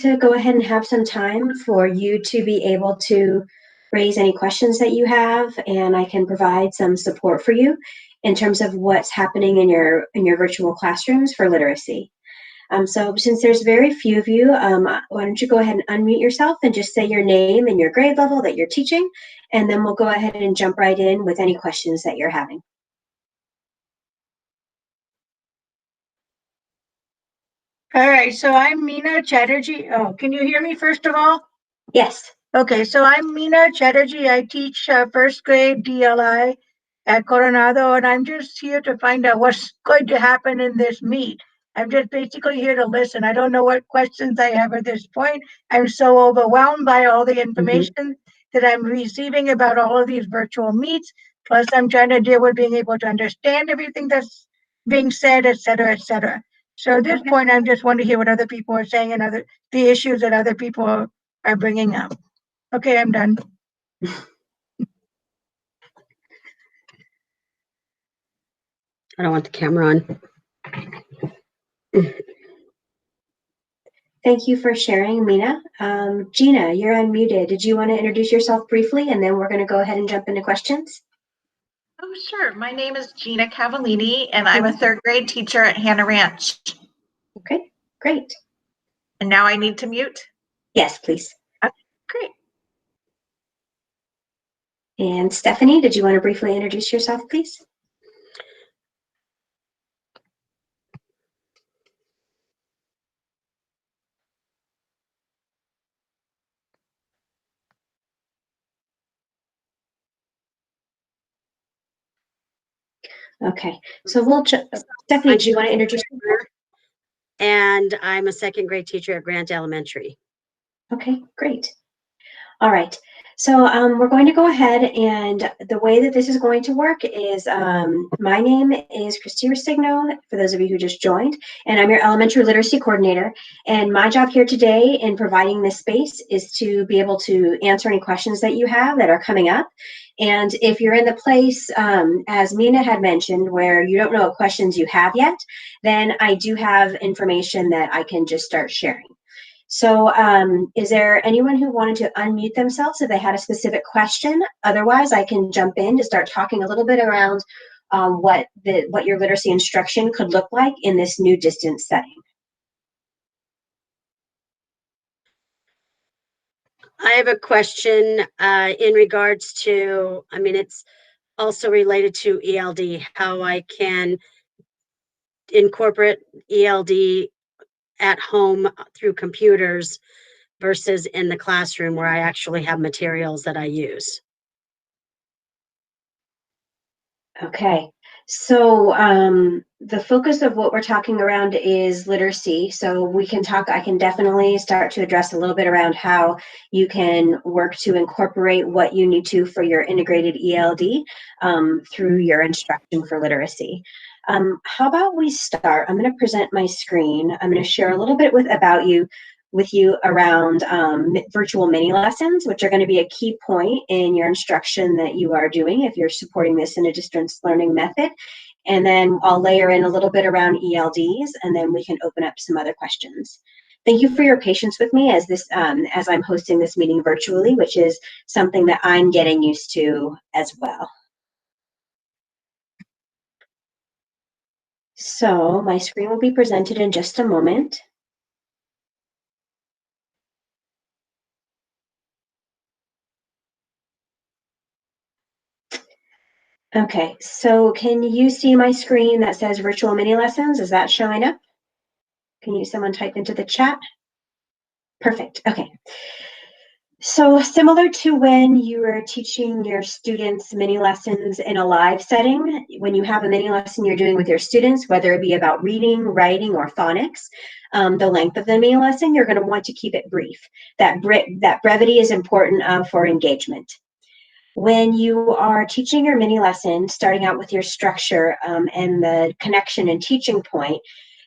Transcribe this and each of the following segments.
to go ahead and have some time for you to be able to raise any questions that you have, and I can provide some support for you in terms of what's happening in your virtual classrooms for literacy. So since there's very few of you, why don't you go ahead and unmute yourself and just say your name and your grade level that you're teaching, and then we'll go ahead and jump right in with any questions that you're having. All right, so I'm Meena Chatterjee. Oh, can you hear me first of all? Yes. Okay, so I'm Meena Chatterjee. I teach first grade DLI at Coronado, and I'm just here to find out what's going to happen in this meet. I'm just basically here to listen. I don't know what questions I have at this point. I'm so overwhelmed by all the information that I'm receiving about all of these virtual meets. Plus, I'm trying to deal with being able to understand everything that's being said, et cetera, et cetera. So at this point, I just want to hear what other people are saying and the issues that other people are bringing up. Okay, I'm done. I don't want the camera on. Thank you for sharing, Meena. Gina, you're unmuted. Did you want to introduce yourself briefly, and then we're going to go ahead and jump into questions? Oh, sure. My name is Gina Cavallini, and I'm a third grade teacher at Hannah Ranch. Okay, great. And now I need to mute? Yes, please. Okay, great. And Stephanie, did you want to briefly introduce yourself, please? Okay, so we'll Stephanie, do you want to introduce yourself? And I'm a second grade teacher at Grant Elementary. Okay, great. All right, so we're going to go ahead, and the way that this is going to work is my name is Christy Restigno, for those of you who just joined, and I'm your elementary literacy coordinator. And my job here today in providing this space is to be able to answer any questions that you have that are coming up. And if you're in the place, as Meena had mentioned, where you don't know what questions you have yet, then I do have information that I can just start sharing. So is there anyone who wanted to unmute themselves if they had a specific question? Otherwise, I can jump in to start talking a little bit around what your literacy instruction could look like in this new distance setting. I have a question in regards to, I mean, it's also related to ELD, how I can incorporate ELD at home through computers versus in the classroom where I actually have materials that I use. Okay, so the focus of what we're talking around is literacy. So we can talk, I can definitely start to address a little bit around how you can work to incorporate what you need to for your integrated ELD through your instruction for literacy. How about we start? I'm going to present my screen. I'm going to share a little bit with you around virtual mini lessons, which are going to be a key point in your instruction that you are doing if you're supporting this in a distance learning method. And then I'll layer in a little bit around ELDs, and then we can open up some other questions. Thank you for your patience with me as I'm hosting this meeting virtually, which is something that I'm getting used to as well. So my screen will be presented in just a moment. Okay, so can you see my screen that says virtual mini lessons? Is that showing up? Can someone type into the chat? Perfect, okay. So similar to when you are teaching your students mini lessons in a live setting, when you have a mini lesson you're doing with your students, whether it be about reading, writing, or phonics, the length of the mini lesson, you're gonna want to keep it brief. That brevity is important for engagement. When you are teaching your mini lesson, starting out with your structure and the connection and teaching point,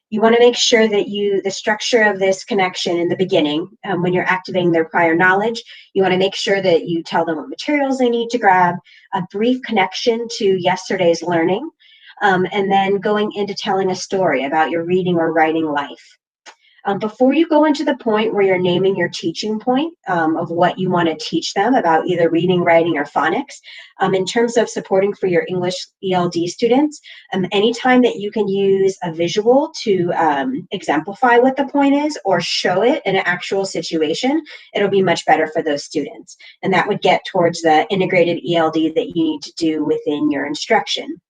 you want to make sure that the structure of this connection in the beginning, when you're activating their prior knowledge, you want to make sure that you tell them what materials they need to grab, a brief connection to yesterday's learning, and then going into telling a story about your reading or writing life. Before you go into the point where you're naming your teaching point of what you want to teach them about either reading, writing, or phonics, in terms of supporting for your English ELD students, anytime that you can use a visual to exemplify what the point is or show it in an actual situation, it'll be much better for those students. And that would get towards the integrated ELD that you need to do within your instruction.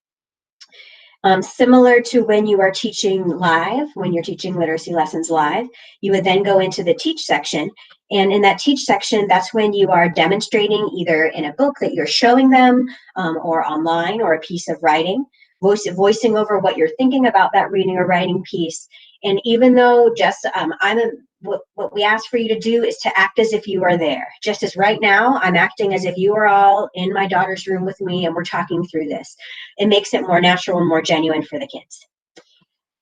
Similar to when you are teaching live, when you're teaching literacy lessons live, you would then go into the teach section. And in that teach section, that's when you are demonstrating either in a book that you're showing them or online or a piece of writing, voicing over what you're thinking about that reading or writing piece. And even though what we ask for you to do is to act as if you are there. Just as right now, I'm acting as if you are all in my daughter's room with me and we're talking through this. It makes it more natural and more genuine for the kids.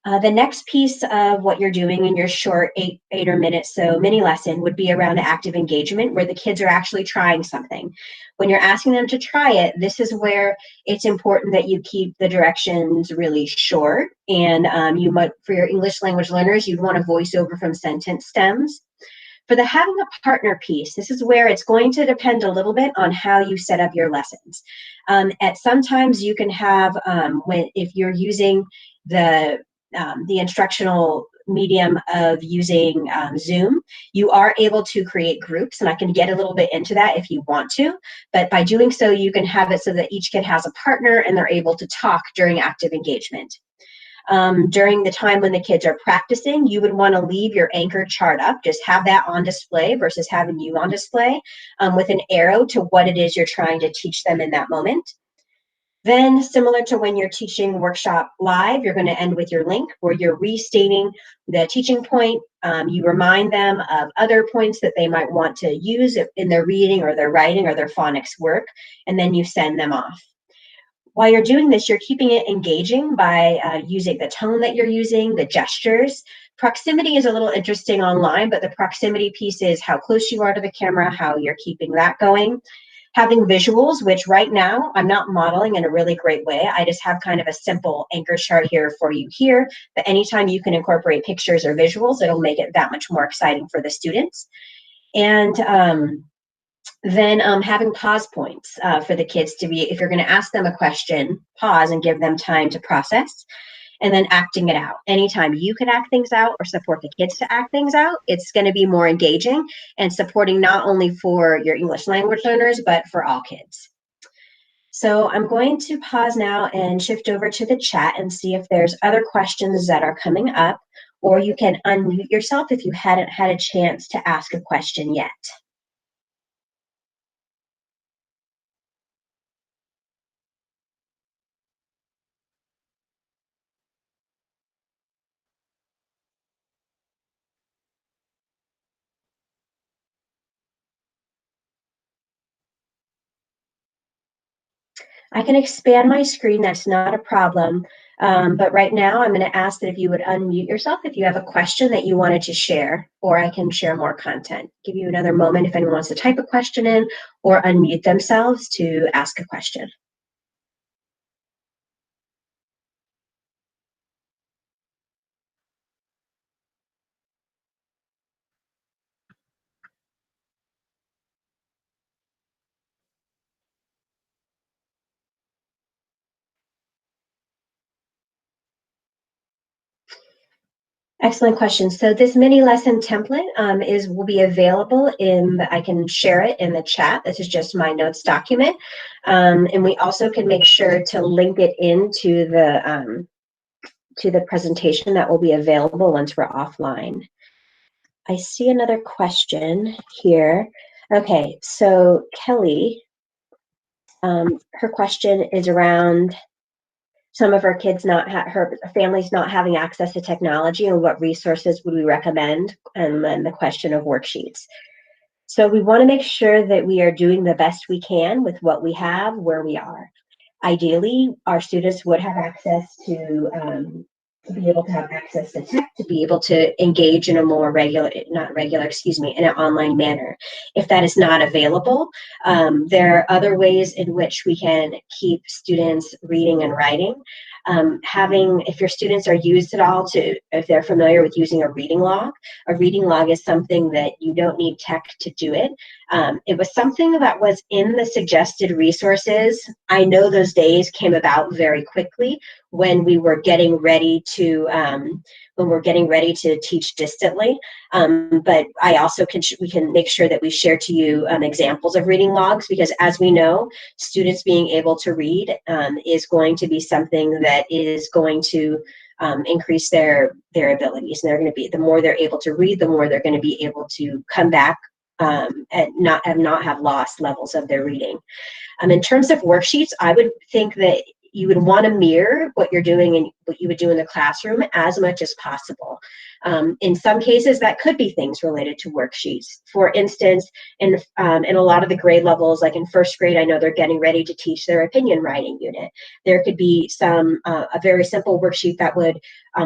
The next piece of what you're doing in your short eight or minutes so mini lesson would be around active engagement, where the kids are actually trying something. When you're asking them to try it, this is where it's important that you keep the directions really short. And you might, for your English language learners, you'd want to voice over from sentence stems. For the having a partner piece, this is where it's going to depend a little bit on how you set up your lessons. At sometimes you can have, if you're using the instructional medium of using Zoom, you are able to create groups, and I can get a little bit into that if you want to, but by doing so, you can have it so that each kid has a partner and they're able to talk during active engagement. During the time when the kids are practicing, you would want to leave your anchor chart up, just have that on display versus having you on display with an arrow to what it is you're trying to teach them in that moment. Then, similar to when you're teaching workshop live, you're going to end with your link where you're restating the teaching point. You remind them of other points that they might want to use in their reading or their writing or their phonics work, and then you send them off. While you're doing this, you're keeping it engaging by using the tone that you're using, the gestures. Proximity is a little interesting online, but the proximity piece is how close you are to the camera, how you're keeping that going. Having visuals, which right now I'm not modeling in a really great way. I just have kind of a simple anchor chart here for you here, but anytime you can incorporate pictures or visuals, it'll make it that much more exciting for the students. And then having pause points for the kids to be, if you're going to ask them a question, pause and give them time to process, and then acting it out. Anytime you can act things out or support the kids to act things out, it's going to be more engaging and supporting not only for your English language learners, but for all kids. So I'm going to pause now and shift over to the chat and see if there's other questions that are coming up, or you can unmute yourself if you hadn't had a chance to ask a question yet. I can expand my screen, that's not a problem. But right now, I'm going to ask that if you would unmute yourself if you have a question that you wanted to share, or I can share more content. Give you another moment if anyone wants to type a question in or unmute themselves to ask a question. Excellent question. So this mini lesson template will be available I can share it in the chat. This is just my notes document. And we also can make sure to link it into the presentation that will be available once we're offline. I see another question here. Okay, so Kelly, her question is around some of her kids her families not having access to technology, and what resources would we recommend, and then the question of worksheets. So we want to make sure that we are doing the best we can with what we have, where we are. Ideally, our students would have access to to be able to have access to tech, to be able to engage in a more in an online manner. If that is not available, there are other ways in which we can keep students reading and writing. If your students are used at all if they're familiar with using a reading log is something that you don't need tech to do it. It was something that was in the suggested resources. I know those days came about very quickly when we were getting ready to teach distantly. But I also we can make sure that we share to you examples of reading logs, because as we know, students being able to read is going to be something that is going to increase their abilities. And they're going to be, the more they're able to read, the more they're going to be able to come back and not have lost levels of their reading. In terms of worksheets, I would think that you would want to mirror what you're doing and what you would do in the classroom as much as possible. In some cases, that could be things related to worksheets. For instance, in a lot of the grade levels, like in first grade, I know they're getting ready to teach their opinion writing unit. There could be a very simple worksheet that would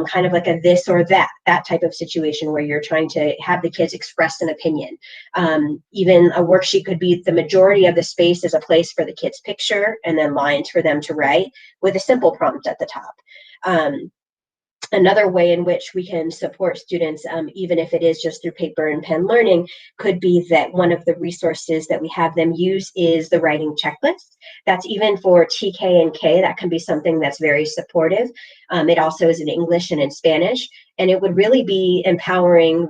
kind of like a this or that type of situation where you're trying to have the kids express an opinion. Even a worksheet could be the majority of the space is a place for the kids' picture and then lines for them to write with a simple prompt at the top. Another way in which we can support students, even if it is just through paper and pen learning, could be that one of the resources that we have them use is the writing checklist. That's even for TK and K. That can be something that's very supportive. It also is in English and in Spanish. And it would really be empowering,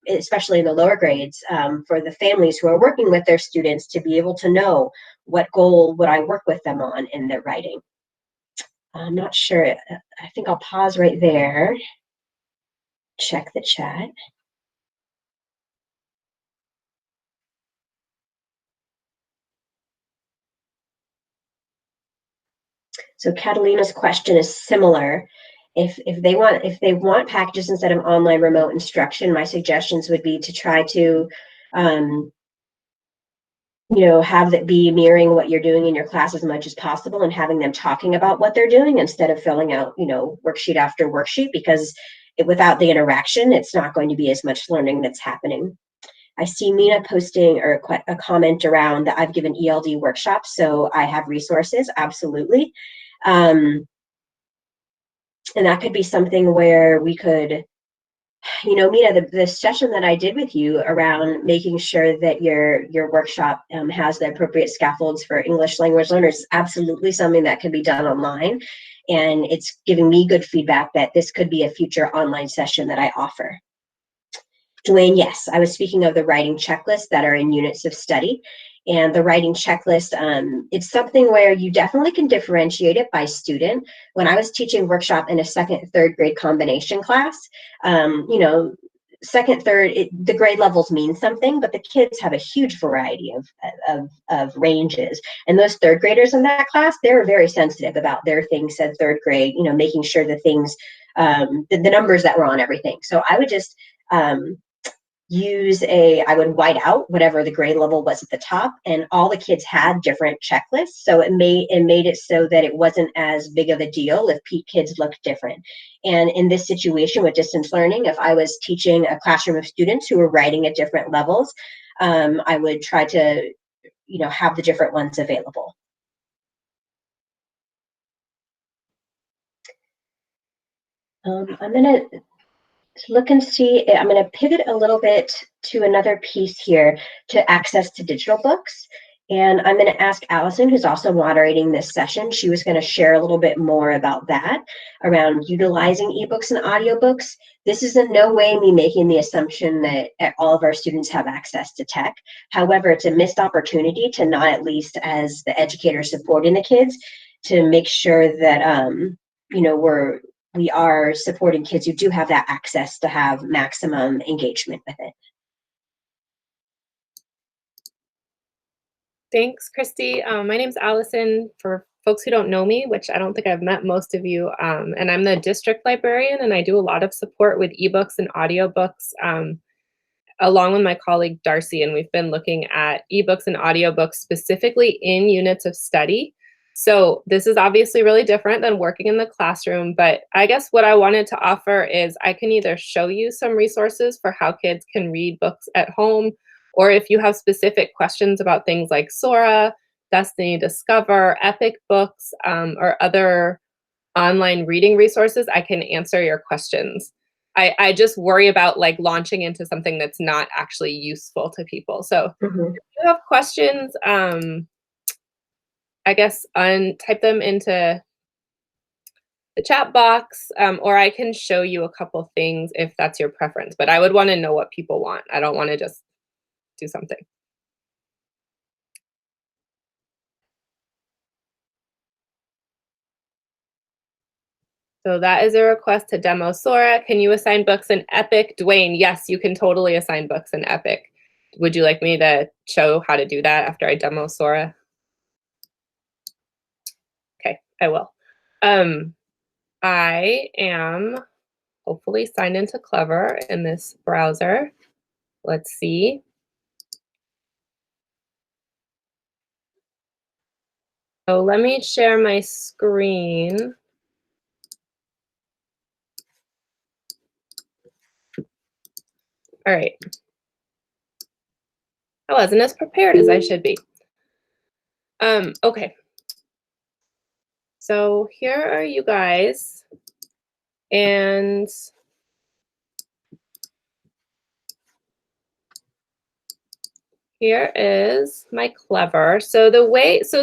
especially in the lower grades, for the families who are working with their students to be able to know what goal would I work with them on in their writing. I'm not sure. I think I'll pause right there. Check the chat. So Catalina's question is similar. If they want packages instead of online remote instruction, my suggestions would be to try to have that be mirroring what you're doing in your class as much as possible, and having them talking about what they're doing instead of filling out, worksheet after worksheet, because without the interaction, it's not going to be as much learning that's happening. I see Mina posting a comment around that I've given ELD workshops, so I have resources, absolutely. And that could be something where we could, Mina, the session that I did with you around making sure that your workshop has the appropriate scaffolds for English language learners is absolutely something that can be done online. And it's giving me good feedback that this could be a future online session that I offer. Dwayne, yes, I was speaking of the writing checklists that are in units of study. And the writing checklist, it's something where you definitely can differentiate it by student. When I was teaching workshop in a second, third grade combination class, second, third, the grade levels mean something, but the kids have a huge variety of ranges. And those third graders in that class, they're very sensitive about their things said third grade, making sure the things, the numbers that were on everything. So I would just, I would white out whatever the grade level was at the top, and all the kids had different checklists. So it made it so that it wasn't as big of a deal if kids looked different. And in this situation with distance learning, if I was teaching a classroom of students who were writing at different levels, I would try to, have the different ones available. I'm gonna look and see. I'm going to pivot a little bit to another piece here, to access to digital books. And I'm going to ask Allison, who's also moderating this session. She was going to share a little bit more about that, around utilizing ebooks and audiobooks. This is in no way me making the assumption that all of our students have access to tech. However, it's a missed opportunity to not, at least as the educator supporting the kids, to make sure that we are supporting kids who do have that access to have maximum engagement with it. Thanks, Christy. My name's Allison, for folks who don't know me, which I don't think I've met most of you, and I'm the district librarian, and I do a lot of support with ebooks and audiobooks, along with my colleague Darcy, and we've been looking at ebooks and audiobooks specifically in units of study. So this is obviously really different than working in the classroom, but I guess what I wanted to offer is I can either show you some resources for how kids can read books at home, or if you have specific questions about things like Sora, Destiny Discover, Epic Books, or other online reading resources, I can answer your questions. I just worry about like launching into something that's not actually useful to people. So if you have questions, I guess type them into the chat box, or I can show you a couple things if that's your preference. But I would want to know what people want. I don't want to just do something. So that is a request to demo Sora. Can you assign books in Epic? Dwayne, yes, you can totally assign books in Epic. Would you like me to show how to do that after I demo Sora? Okay, I will. I am hopefully signed into Clever in this browser. Let's see. So let me share my screen. All right. I wasn't as prepared as I should be. Okay. So here are you guys. And here is my Clever. So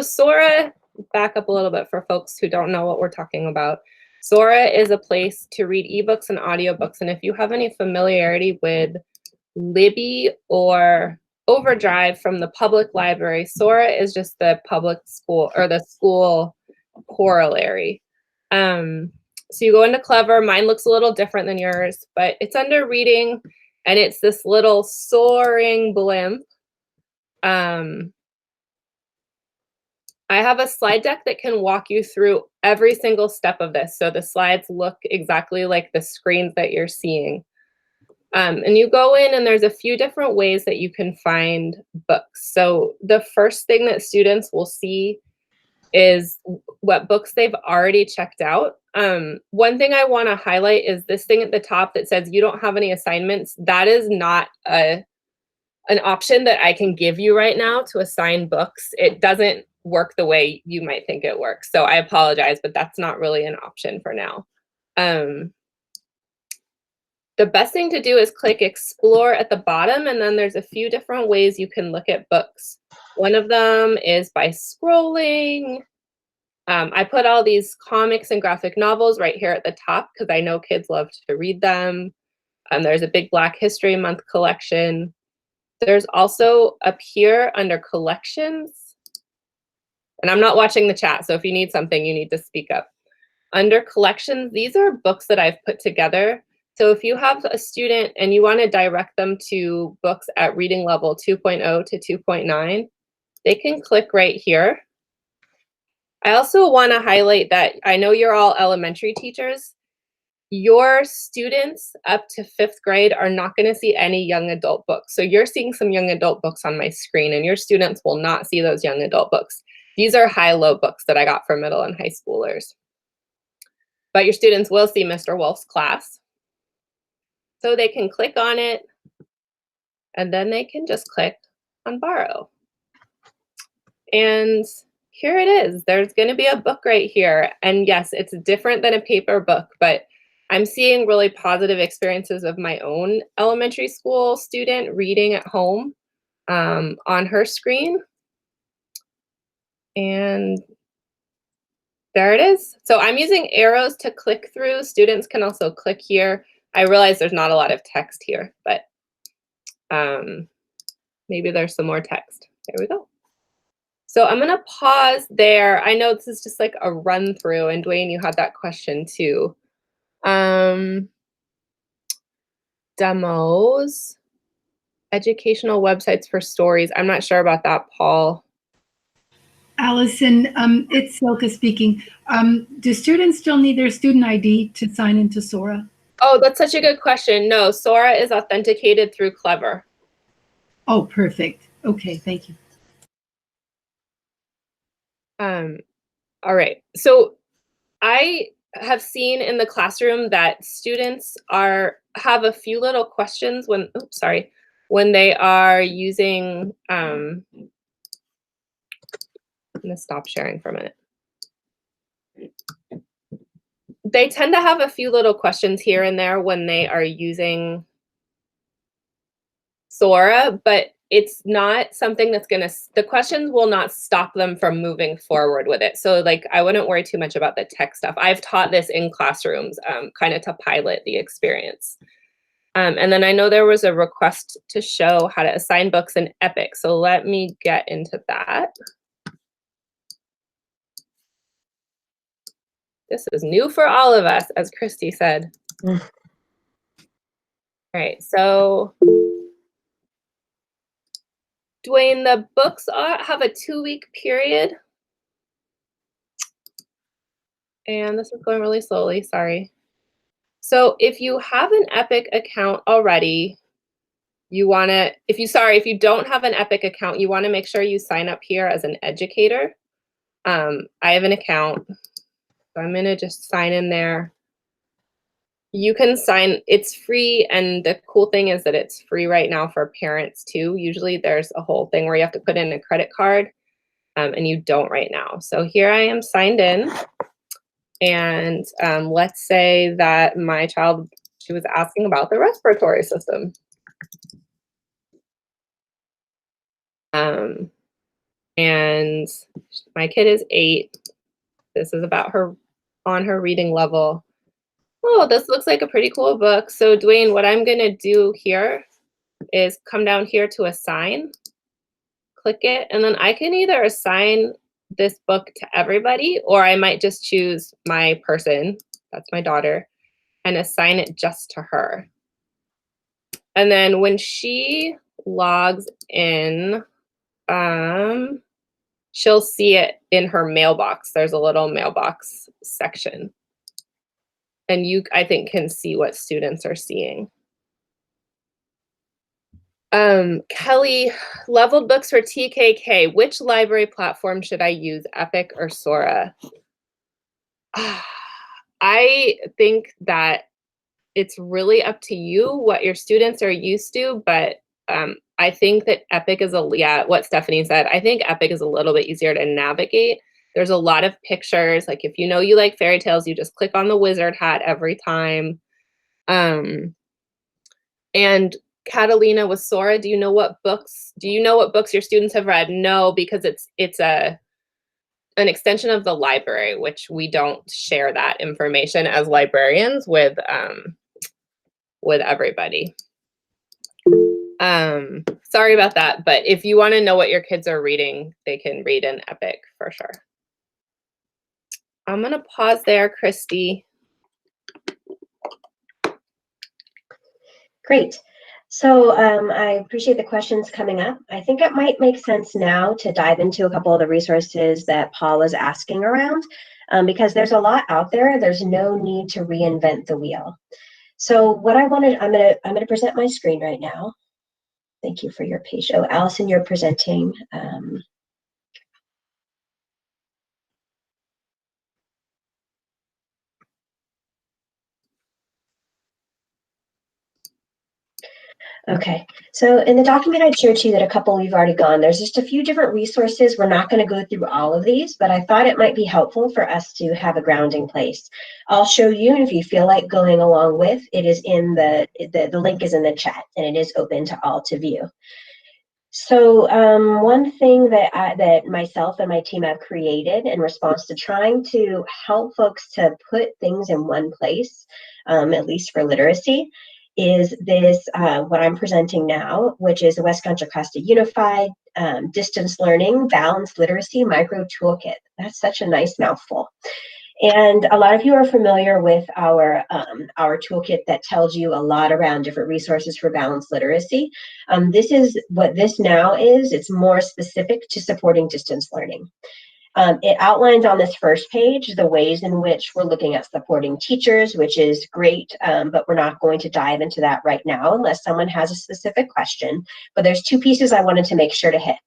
Sora, back up a little bit for folks who don't know what we're talking about. Sora is a place to read ebooks and audiobooks. And if you have any familiarity with Libby or Overdrive from the public library, Sora is just the public school or the school corollary. So you go into Clever. Mine looks a little different than yours, but it's under reading, and it's this little soaring blimp. I have a slide deck that can walk you through every single step of this. So the slides look exactly like the screens that you're seeing. And you go in and there's a few different ways that you can find books. So the first thing that students will see is what books they've already checked out. One thing I want to highlight is this thing at the top that says you don't have any assignments. That is not an option that I can give you right now to assign books. It doesn't work the way you might think it works. So I apologize, but that's not really an option for now. The best thing to do is click Explore at the bottom, and then there's a few different ways you can look at books. One of them is by scrolling. I put all these comics and graphic novels right here at the top because I know kids love to read them. There's a big Black History Month collection. There's also up here under collections, and I'm not watching the chat, so if you need something, you need to speak up. Under collections, these are books that I've put together. So if you have a student and you want to direct them to books at reading level 2.0 to 2.9, they can click right here. I also want to highlight that I know you're all elementary teachers. Your students up to 5th grade are not going to see any young adult books. So you're seeing some young adult books on my screen, and your students will not see those young adult books. These are high-low books that I got for middle and high schoolers. But your students will see Mr. Wolf's class. So they can click on it, and then they can just click on borrow. And here it is. There's going to be a book right here. And yes, it's different than a paper book, but I'm seeing really positive experiences of my own elementary school student reading at home on her screen. And there it is. So I'm using arrows to click through. Students can also click here. I realize there's not a lot of text here, but maybe there's some more text. There we go. So I'm going to pause there. I know this is just like a run through, and Dwayne, you had that question too. Demos, educational websites for stories. I'm not sure about that, Paul. Allison, it's Silka speaking. Do students still need their student ID to sign into Sora? Oh, that's such a good question. No, Sora is authenticated through Clever. Oh, perfect. Okay, thank you. All right. So I have seen in the classroom that students have a few little questions when they are using, I'm gonna stop sharing for a minute. They tend to have a few little questions here and there when they are using Sora, but it's not something that's the questions will not stop them from moving forward with it. So like, I wouldn't worry too much about the tech stuff. I've taught this in classrooms, kind of to pilot the experience. And then I know there was a request to show how to assign books in Epic. So let me get into that. This is new for all of us, as Christy said. All right, so Dwayne, the books have a 2-week period. And this is going really slowly, sorry. So if you have an Epic account already, if you don't have an Epic account, you wanna make sure you sign up here as an educator. I have an account, so I'm gonna just sign in there. You can sign, it's free, and the cool thing is that it's free right now for parents too. Usually there's a whole thing where you have to put in a credit card, and you don't right now. So here I am signed in, and let's say that my child, she was asking about the respiratory system. And my kid is 8. This is about her, on her reading level. Oh, this looks like a pretty cool book. So Dwayne, what I'm gonna do here is come down here to assign, click it, and then I can either assign this book to everybody, or I might just choose my person, that's my daughter, and assign it just to her. And then when she logs in, she'll see it in her mailbox. There's a little mailbox section. And you, I think, can see what students are seeing. Kelly, leveled books for TK-6. Which library platform should I use, Epic or Sora? I think that it's really up to you what your students are used to, but I think that Epic is what Stephanie said, I think Epic is a little bit easier to navigate. There's a lot of pictures. Like if you know you like fairy tales, you just click on the wizard hat every time. And Catalina with Sora, do you know what books your students have read? No, because it's an extension of the library, which we don't share that information as librarians with everybody. Sorry about that, but if you want to know what your kids are reading, they can read in Epic for sure. I'm gonna pause there, Christy. Great. So I appreciate the questions coming up. I think it might make sense now to dive into a couple of the resources that Paul was asking around, because there's a lot out there. There's no need to reinvent the wheel. So what I'm gonna present my screen right now. Thank you for your patience. Oh, Allison, you're presenting. Okay, so in the document I shared to you that a couple you've already gone, there's just a few different resources. We're not going to go through all of these, but I thought it might be helpful for us to have a grounding place. I'll show you, and if you feel like going along with, it is in the link is in the chat, and it is open to all to view. So one thing that myself and my team have created in response to trying to help folks to put things in one place, at least for literacy, is this, what I'm presenting now, which is the West Contra Costa Unified Distance Learning Balanced Literacy Micro Toolkit. That's such a nice mouthful. And a lot of you are familiar with our toolkit that tells you a lot around different resources for balanced literacy. This is what this now is. It's more specific to supporting distance learning. It outlines on this first page the ways in which we're looking at supporting teachers, which is great, but we're not going to dive into that right now unless someone has a specific question. But there's two pieces I wanted to make sure to hit.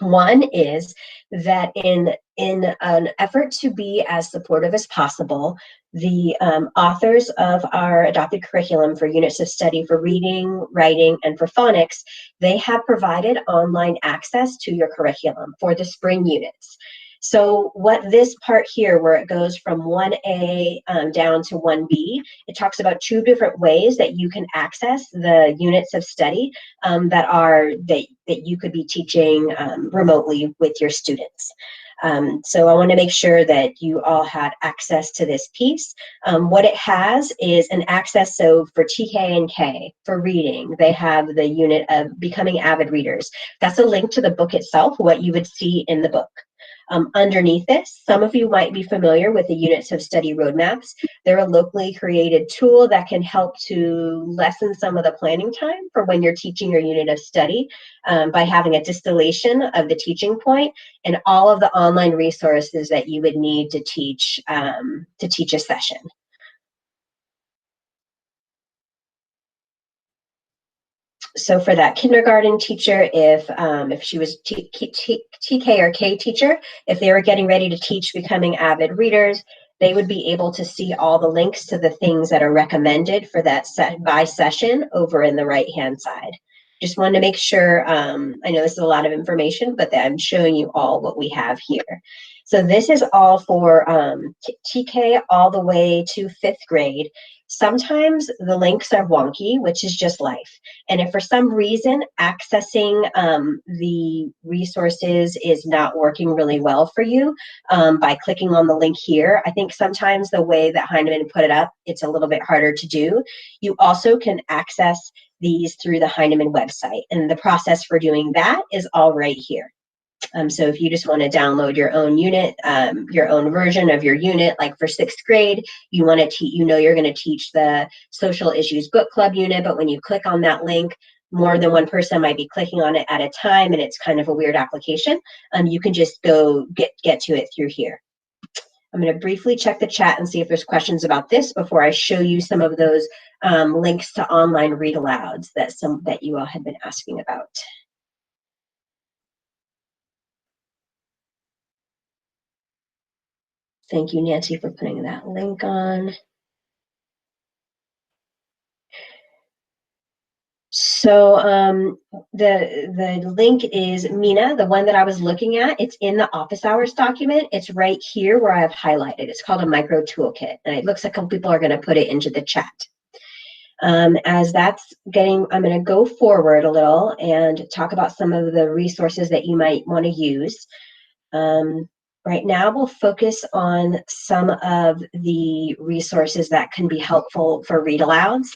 One is that in in an effort to be as supportive as possible, the authors of our adopted curriculum for units of study for reading, writing, and for phonics, they have provided online access to your curriculum for the spring units. So what this part here, where it goes from 1A down to 1B, it talks about 2 different ways that you can access the units of study that you could be teaching remotely with your students. So I want to make sure that you all had access to this piece. What it has is an access, so for TK and K, for reading, they have the unit of becoming avid readers. That's a link to the book itself, what you would see in the book. Underneath this, some of you might be familiar with the units of study roadmaps. They're a locally created tool that can help to lessen some of the planning time for when you're teaching your unit of study by having a distillation of the teaching point and all of the online resources that you would need to teach a session. So for that kindergarten teacher, if she was TK or K teacher, if they were getting ready to teach becoming avid readers, they would be able to see all the links to the things that are recommended for that by session over in the right-hand side. Just wanted to make sure, I know this is a lot of information, but that I'm showing you all what we have here. So this is all for TK all the way to 5th grade. Sometimes the links are wonky, which is just life. And if for some reason accessing the resources is not working really well for you by clicking on the link here, I think sometimes the way that Heinemann put it up, it's a little bit harder to do. You also can access these through the Heinemann website. And the process for doing that is all right here. So if you just want to download your own unit, your own version of your unit, like for 6th grade, you want to teach, you're going to teach the social issues book club unit, but when you click on that link, more than one person might be clicking on it at a time, and it's kind of a weird application. You can just go get to it through here. I'm going to briefly check the chat and see if there's questions about this before I show you some of those links to online read alouds that you all had been asking about. Thank you, Nancy, for putting that link on. So the link is Mina, the one that I was looking at. It's in the office hours document. It's right here where I've highlighted. It's called a micro toolkit, and it looks like a couple people are going to put it into the chat. As that's getting, I'm going to go forward a little and talk about some of the resources that you might want to use. Right now, we'll focus on some of the resources that can be helpful for read alouds.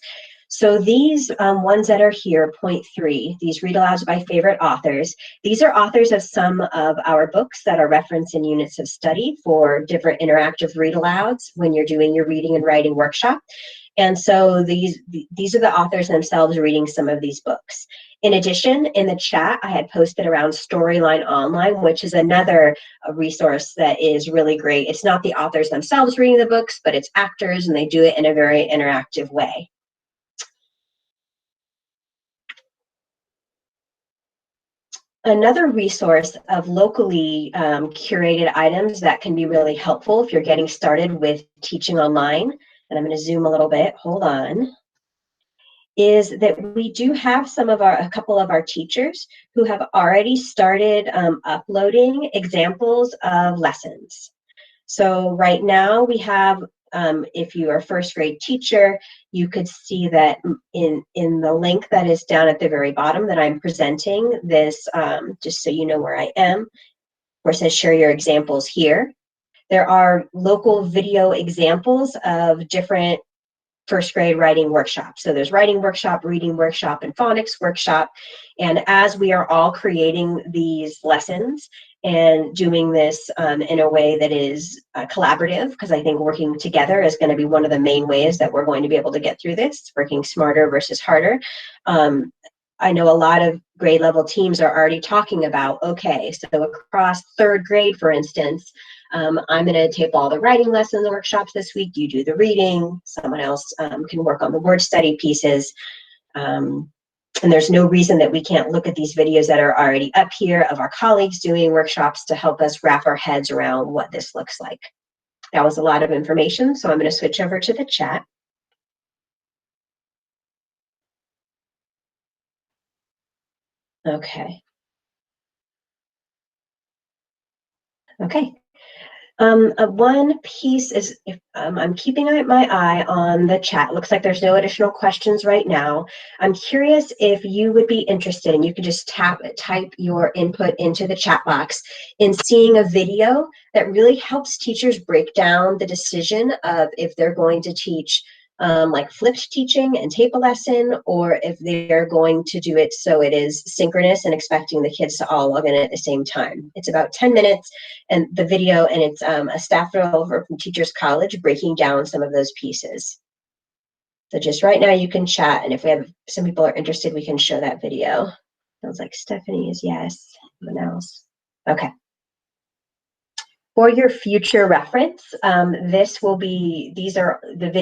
So these ones that are here, point 3, these read alouds by favorite authors, these are authors of some of our books that are referenced in units of study for different interactive read alouds when you're doing your reading and writing workshop. And so these are the authors themselves reading some of these books. In addition, in the chat, I had posted around Storyline Online, which is another resource that is really great. It's not the authors themselves reading the books, but it's actors, and they do it in a very interactive way. Another resource of locally curated items that can be really helpful if you're getting started with teaching online, and I'm going to zoom a little bit, hold on, is that we do have a couple of our teachers who have already started uploading examples of lessons. So right now we have, if you are a 1st grade teacher, you could see that in the link that is down at the very bottom that I'm presenting this, just so you know where I am, where it says share your examples here. There are local video examples of different 1st grade writing workshops. So there's writing workshop, reading workshop, and phonics workshop. And as we are all creating these lessons and doing this in a way that is collaborative, because I think working together is going to be one of the main ways that we're going to be able to get through this, working smarter versus harder. I know a lot of grade level teams are already talking about, okay, so across 3rd grade, for instance, I'm going to tape all the writing lessons and workshops this week. You do the reading. Someone else can work on the word study pieces. And there's no reason that we can't look at these videos that are already up here of our colleagues doing workshops to help us wrap our heads around what this looks like. That was a lot of information, so I'm going to switch over to the chat. Okay. Okay. One piece is, if I'm keeping my eye on the chat. Looks like there's no additional questions right now. I'm curious if you would be interested, and you can just type your input into the chat box, in seeing a video that really helps teachers break down the decision of if they're going to teach like flipped teaching and tape a lesson, or if they're going to do it so it is synchronous and expecting the kids to all log in at the same time. It's about 10 minutes, and the video, and it's a staff over from Teachers College breaking down some of those pieces. So just right now you can chat, and if we have some people are interested, we can show that video. Sounds like Stephanie is yes. Anyone else? Okay. For your future reference, this will be, these are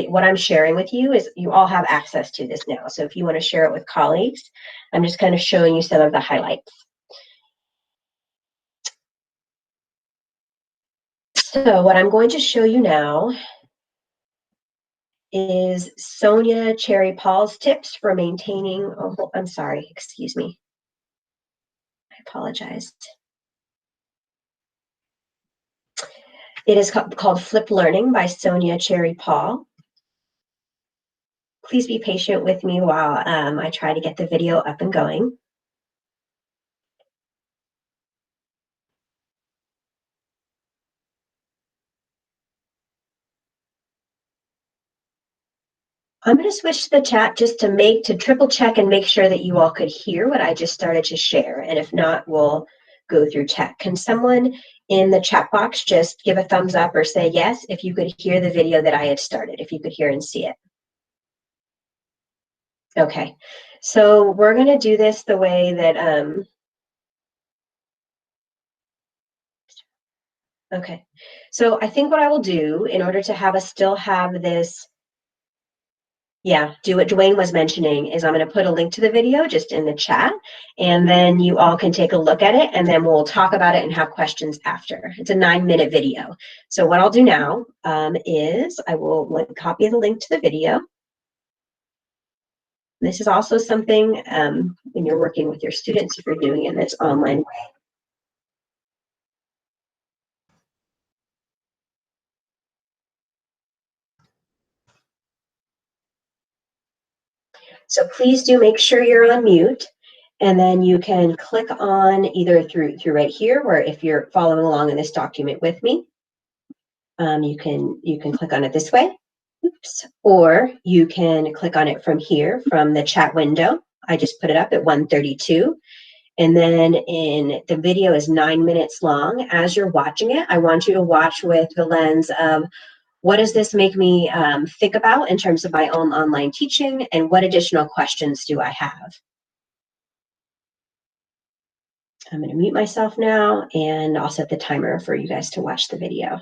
what I'm sharing with you is you all have access to this now. So if you want to share it with colleagues, I'm just kind of showing you some of the highlights. So what I'm going to show you now is Sonia Cherry Paul's tips for maintaining, oh, I'm sorry, excuse me. I apologize. It is called Flip Learning by Sonia Cherry Paul. Please be patient with me while I try to get the video up and going. I'm going to switch the chat just to triple check and make sure that you all could hear what I just started to share. And if not, we'll go through chat. Can someone in the chat box just give a thumbs up or say yes if you could hear the video that I had started, if you could hear and see it? Okay, so we're going to do this the way that, okay. So I think what I will do in order to have us still have this, yeah, do what Dwayne was mentioning, is I'm going to put a link to the video just in the chat, and then you all can take a look at it, and then we'll talk about it and have questions after. It's a 9-minute video. So what I'll do now is I will copy the link to the video. This is also something when you're working with your students, if you're doing it in this online way. So please do make sure you're on mute, and then you can click on either through right here, where if you're following along in this document with me, you can click on it this way. Oops. Or you can click on it from here, from the chat window. I just put it up at 1:32. And then the video is 9 minutes long. As you're watching it, I want you to watch with the lens of, what does this make me think about in terms of my own online teaching, and what additional questions do I have? I'm going to mute myself now, and I'll set the timer for you guys to watch the video.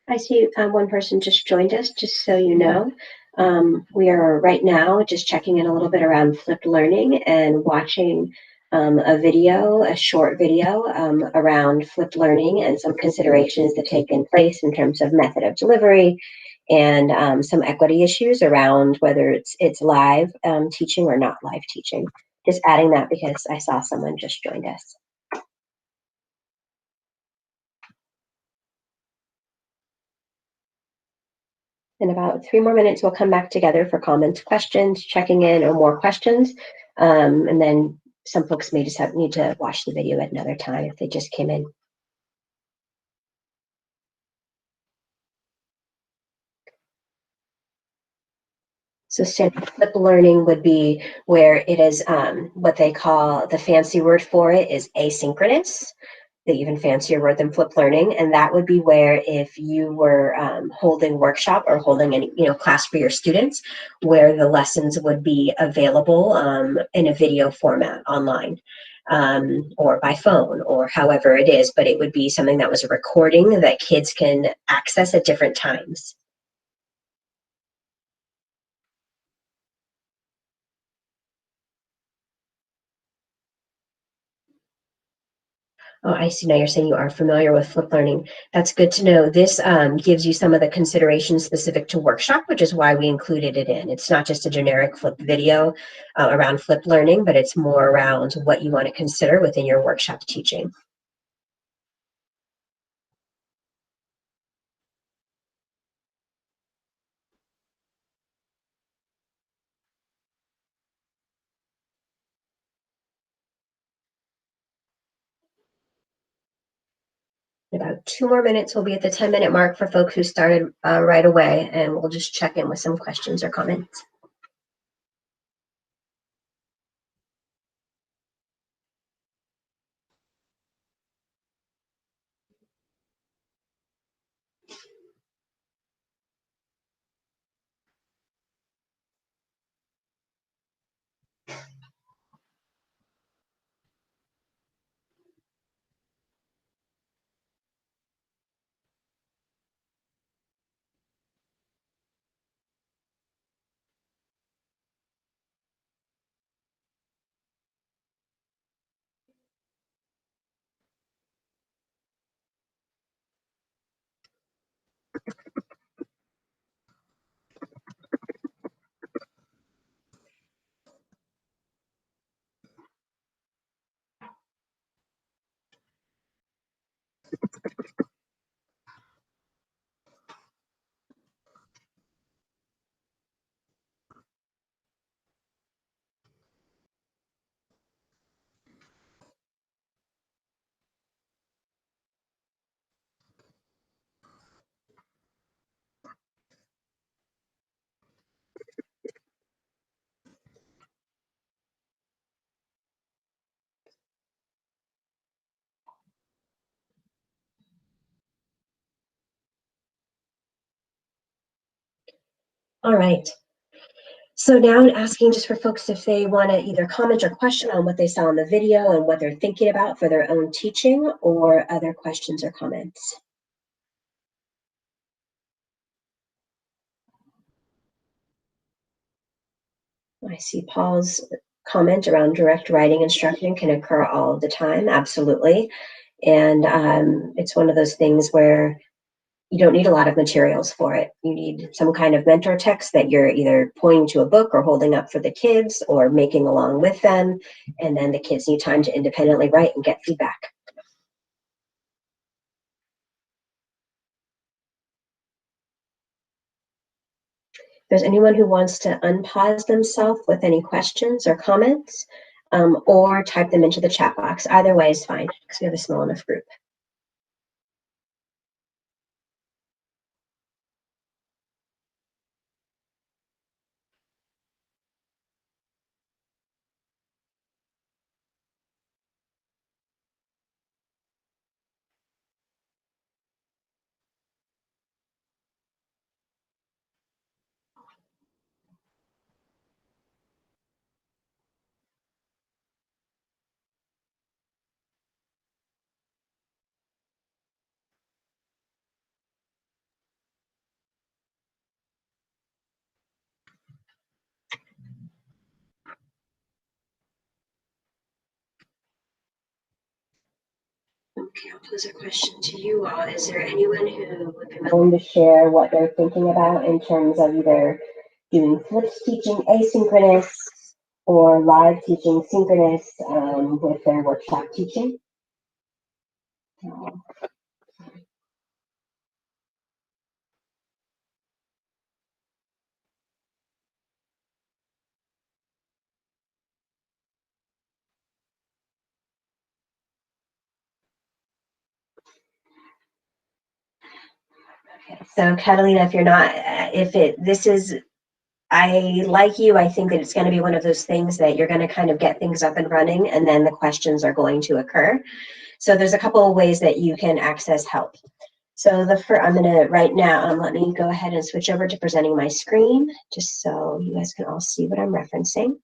I see one person just joined us, just so you know. We are right now just checking in a little bit around flipped learning and watching a video, a short video around flipped learning and some considerations that take in place in terms of method of delivery and some equity issues around whether it's live teaching or not live teaching. Just adding that because I saw someone just joined us. In about 3 more minutes, we'll come back together for comments, questions, checking in, or more questions. And then some folks may just need to watch the video at another time if they just came in. So standard flip learning would be where it is what they call, the fancy word for it is asynchronous. The even fancier word than flip learning, and that would be where if you were holding workshop or holding any class for your students, where the lessons would be available in a video format online or by phone or however it is, but it would be something that was a recording that kids can access at different times. Oh, I see. Now you're saying you are familiar with flip learning. That's good to know. This gives you some of the considerations specific to workshop, which is why we included it in. It's not just a generic flip video around flip learning, but it's more around what you want to consider within your workshop teaching. In about 2 more minutes, we'll be at the 10-minute mark for folks who started right away, and we'll just check in with some questions or comments. All right. So now I'm asking just for folks if they want to either comment or question on what they saw in the video and what they're thinking about for their own teaching, or other questions or comments. I see Paul's comment around direct writing instruction can occur all the time. Absolutely. And it's one of those things where you don't need a lot of materials for it. You need some kind of mentor text that you're either pointing to a book or holding up for the kids or making along with them. And then the kids need time to independently write and get feedback. If there's anyone who wants to unpause themselves with any questions or comments, or type them into the chat box. Either way is fine because we have a small enough group. Okay, I'll pose a question to you all. Is there anyone who would be willing to share what they're thinking about in terms of either doing flipped teaching asynchronous or live teaching synchronous with their workshop teaching? Okay, so Catalina, if you're not, I like you, I think that it's going to be one of those things that you're going to kind of get things up and running and then the questions are going to occur. So there's a couple of ways that you can access help. So I'm going to right now, let me go ahead and switch over to presenting my screen just so you guys can all see what I'm referencing.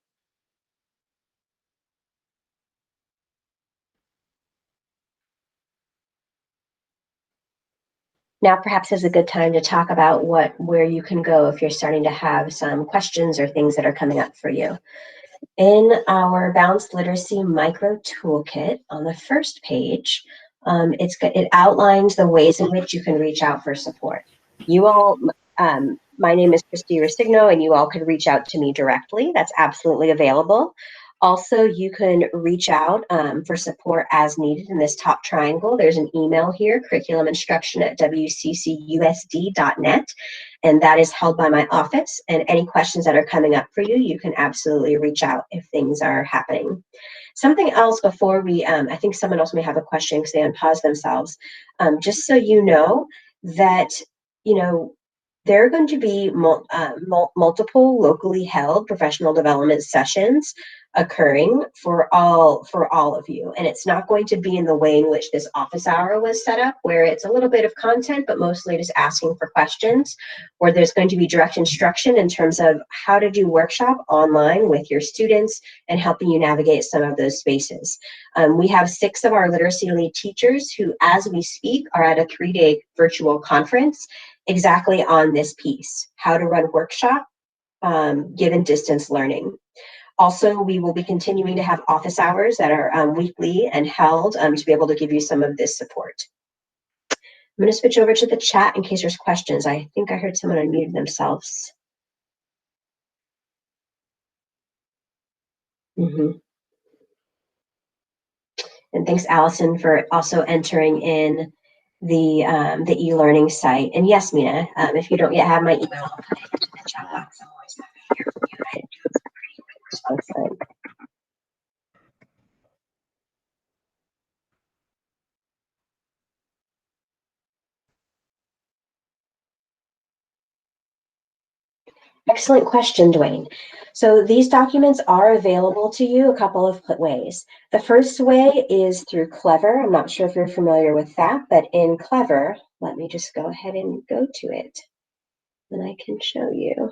Now perhaps is a good time to talk about where you can go if you're starting to have some questions or things that are coming up for you. In our Balanced Literacy Micro Toolkit on the first page, it outlines the ways in which you can reach out for support. You all, my name is Christy Restigno, and you all could reach out to me directly. That's absolutely available. Also, you can reach out for support as needed in this top triangle. There's an email here, curriculuminstruction@wccusd.net, and that is held by my office. And any questions that are coming up for you, you can absolutely reach out if things are happening. Something else before we, I think someone else may have a question because they unpaused themselves. Just so you know that, there are going to be multiple locally held professional development sessions occurring for all of you, and it's not going to be in the way in which this office hour was set up, where it's a little bit of content but mostly just asking for questions, where there's going to be direct instruction in terms of how to do workshop online with your students and helping you navigate some of those spaces. We have 6 of our literacy lead teachers who, as we speak, are at a 3-day virtual conference exactly on this piece, how to run workshop given distance learning. Also, we will be continuing to have office hours that are weekly and held to be able to give you some of this support. I'm going to switch over to the chat in case there's questions. I think I heard someone unmute themselves. And thanks, Allison, for also entering in the e-learning site. And yes, Mina, if you don't yet have my email, I'll put it into the chat box. I'm always happy to hear from you. I do a pretty quick response time. Excellent question, Dwayne. So these documents are available to you a couple of ways. The first way is through Clever. I'm not sure if you're familiar with that, but in Clever, let me just go ahead and go to it, and I can show you.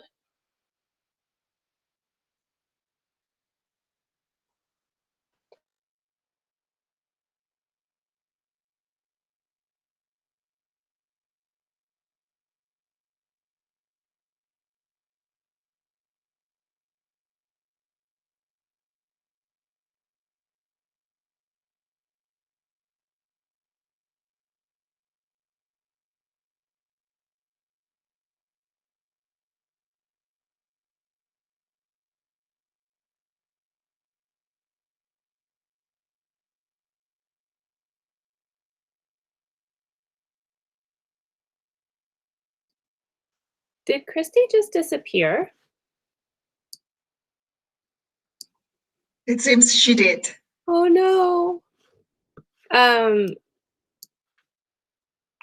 Did Christy just disappear? It seems she did. Oh no.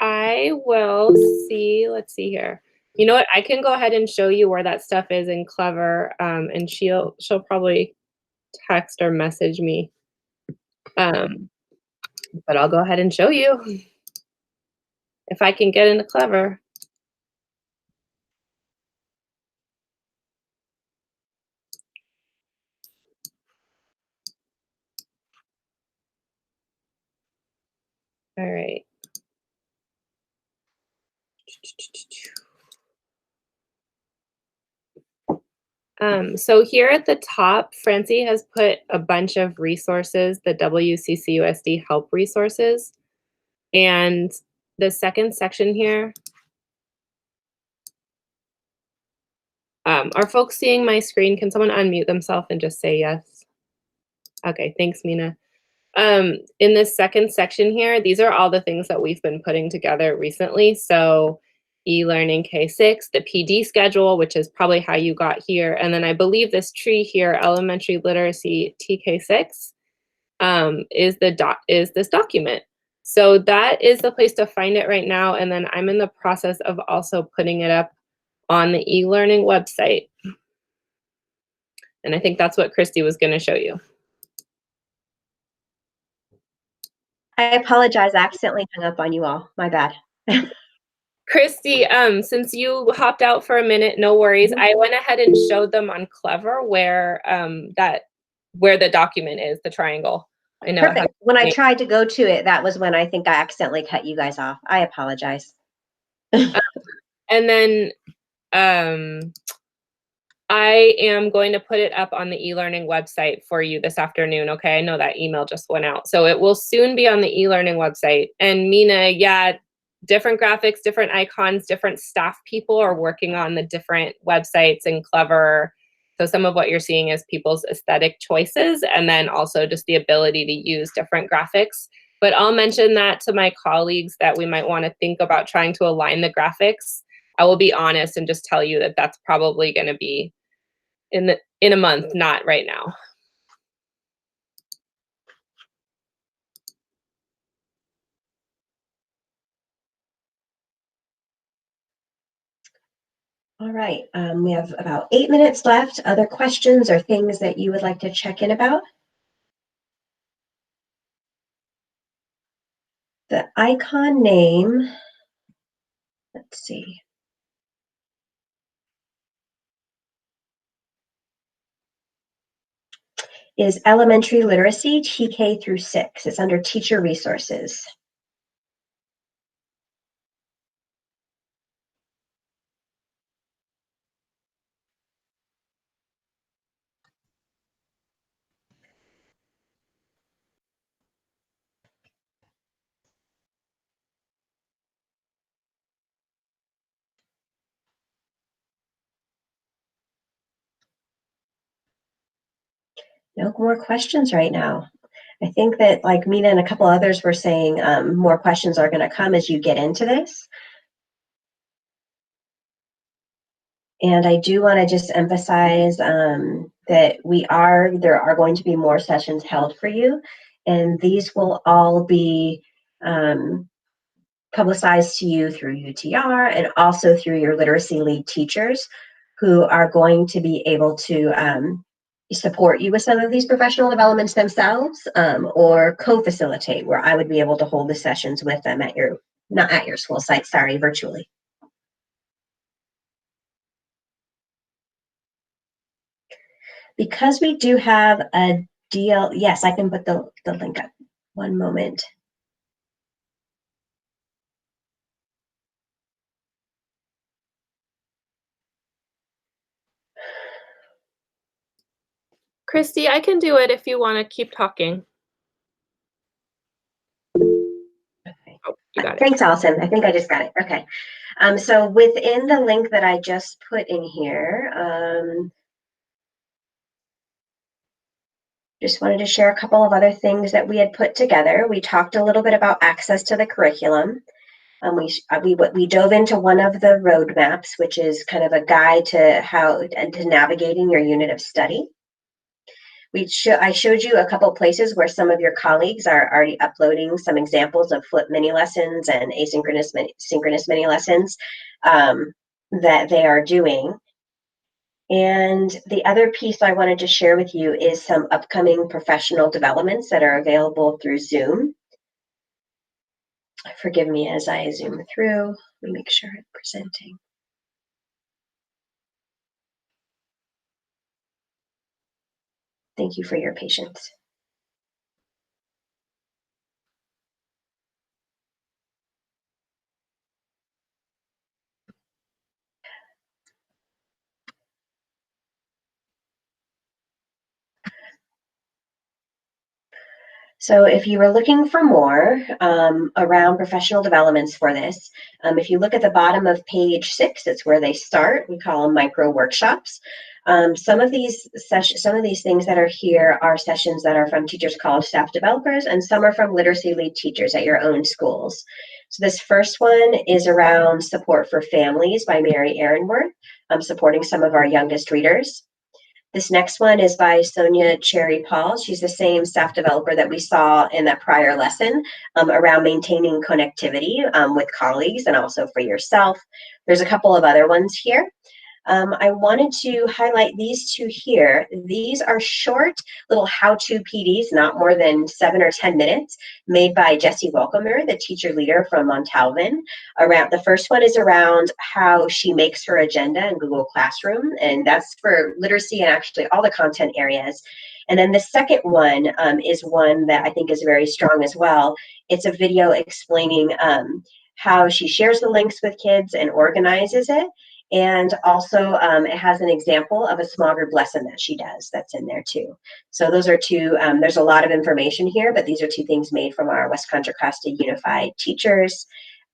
I will see, let's see here. You know what? I can go ahead and show you where that stuff is in Clever, and she'll probably text or message me. But I'll go ahead and show you if I can get into Clever. All right. So here at the top, Francie has put a bunch of resources, the WCCUSD help resources. And the second section here, are folks seeing my screen? Can someone unmute themselves and just say yes? Okay, thanks, Mina. In this second section here, these are all the things that we've been putting together recently. So e-learning K-6, the PD schedule, which is probably how you got here. And then I believe this tree here, elementary literacy TK-6, is this document. So that is the place to find it right now. And then I'm in the process of also putting it up on the e-learning website. And I think that's what Christy was going to show you. I apologize. I accidentally hung up on you all. My bad. Christy, since you hopped out for a minute, no worries. I went ahead and showed them on Clever where the document is, the triangle. I know. Perfect. When I tried to go to it, that was when I think I accidentally cut you guys off. I apologize. And then I am going to put it up on the e-learning website for you this afternoon. Okay, I know that email just went out. So it will soon be on the e-learning website. And Mina, yeah, different graphics, different icons, different staff people are working on the different websites and Clever. So some of what you're seeing is people's aesthetic choices and then also just the ability to use different graphics. But I'll mention that to my colleagues that we might want to think about trying to align the graphics. I will be honest and just tell you that that's probably going to be in a month, not right now. All right, we have about 8 minutes left. Other questions or things that you would like to check in about? The icon name, let's see. Is elementary literacy TK through 6. It's under teacher resources. No more questions right now. I think that like Mina and a couple others were saying more questions are going to come as you get into this. And I do want to just emphasize that there are going to be more sessions held for you. And these will all be publicized to you through UTR and also through your literacy lead teachers who are going to be able to support you with some of these professional developments themselves or co-facilitate where I would be able to hold the sessions with them at not at your school site, sorry, virtually. Because we do have a deal, yes, I can put the link up. One moment. Christy, I can do it if you want to keep talking. Okay. Oh, you got it. Thanks, Allison. I think I just got it. Okay. So within the link that I just put in here, just wanted to share a couple of other things that we had put together. We talked a little bit about access to the curriculum. We dove into one of the roadmaps, which is kind of a guide to navigating your unit of study. I showed you a couple places where some of your colleagues are already uploading some examples of flipped mini lessons and synchronous mini lessons that they are doing. And the other piece I wanted to share with you is some upcoming professional developments that are available through Zoom. Forgive me as I zoom through. Let me make sure I'm presenting. Thank you for your patience. So if you were looking for more around professional developments for this, if you look at the bottom of page 6, it's where they start. We call them micro workshops. Some of these things that are here are sessions that are from Teachers College staff developers, and some are from literacy lead teachers at your own schools. So this first one is around support for families by Mary Aaronworth, supporting some of our youngest readers. This next one is by Sonia Cherry Paul. She's the same staff developer that we saw in that prior lesson around maintaining connectivity with colleagues and also for yourself. There's a couple of other ones here. I wanted to highlight these two here. These are short little how-to PDs, not more than 7 or 10 minutes, made by Jessie Welcomer, the teacher leader from Montalvan. The first one is around how she makes her agenda in Google Classroom, and that's for literacy and actually all the content areas. And then the second one is one that I think is very strong as well. It's a video explaining how she shares the links with kids and organizes it. And also it has an example of a small group lesson that she does that's in there too. So those are two, there's a lot of information here, but these are two things made from our West Contra Costa Unified teachers.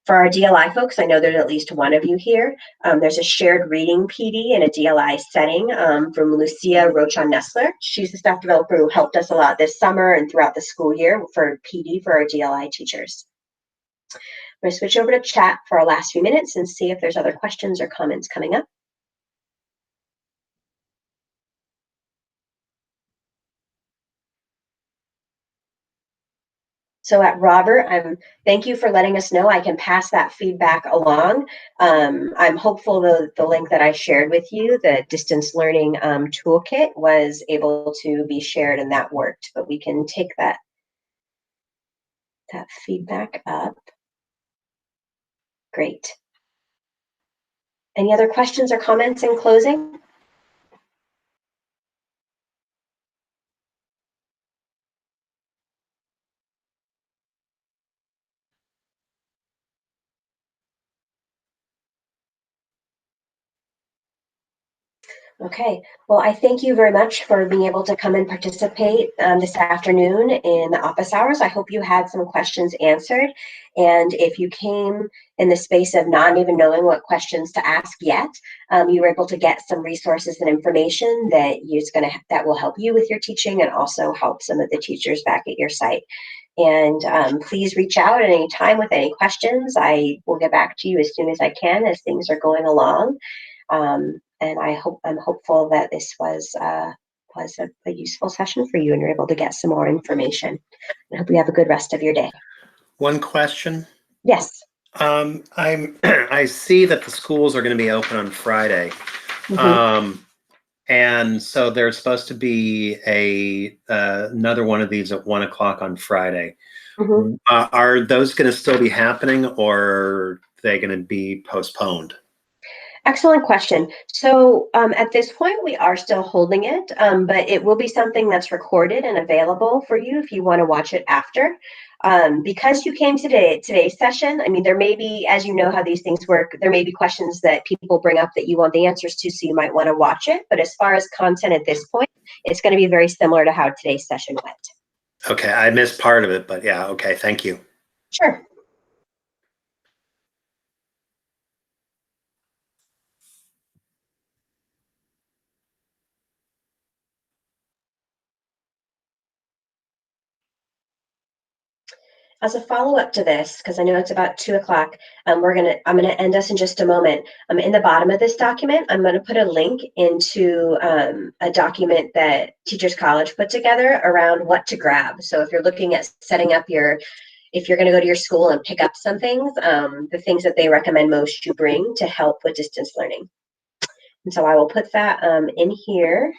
For our DLI folks, I know there's at least one of you here. There's a shared reading PD in a DLI setting from Lucia Rochon-Nestler. She's the staff developer who helped us a lot this summer and throughout the school year for PD for our DLI teachers. I'm going to switch over to chat for our last few minutes and see if there's other questions or comments coming up. So at Robert, thank you for letting us know. I can pass that feedback along. I'm hopeful the link that I shared with you, the distance learning toolkit, was able to be shared and that worked, but we can take that feedback up. Great. Any other questions or comments in closing? Okay, well, I thank you very much for being able to come and participate this afternoon in the office hours. I hope you had some questions answered. And if you came in the space of not even knowing what questions to ask yet, you were able to get some resources and information that will help you with your teaching and also help some of the teachers back at your site. And please reach out at any time with any questions. I will get back to you as soon as I can as things are going along. And I'm hopeful that this was a useful session for you and you're able to get some more information. I hope you have a good rest of your day. One question. Yes. I see that the schools are going to be open on Friday. Mm-hmm. And so there's supposed to be another one of these at 1 o'clock on Friday. Mm-hmm. Are those going to still be happening, or are they going to be postponed? Excellent question. So at this point, we are still holding it, but it will be something that's recorded and available for you if you want to watch it after. Because you came today's session, I mean, there may be, as you know how these things work, there may be questions that people bring up that you want the answers to, so you might want to watch it. But as far as content at this point, it's going to be very similar to how today's session went. Okay, I missed part of it, but yeah, okay, thank you. Sure. As a follow-up to this, because I know it's about 2 o'clock, I'm gonna end us in just a moment. In the bottom of this document, I'm gonna put a link into a document that Teachers College put together around what to grab. So if you're looking at setting up if you're gonna go to your school and pick up some things, the things that they recommend most you bring to help with distance learning. And so I will put that in here.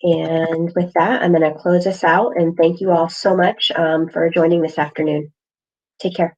And with that, I'm going to close us out and thank you all so much for joining this afternoon. Take care.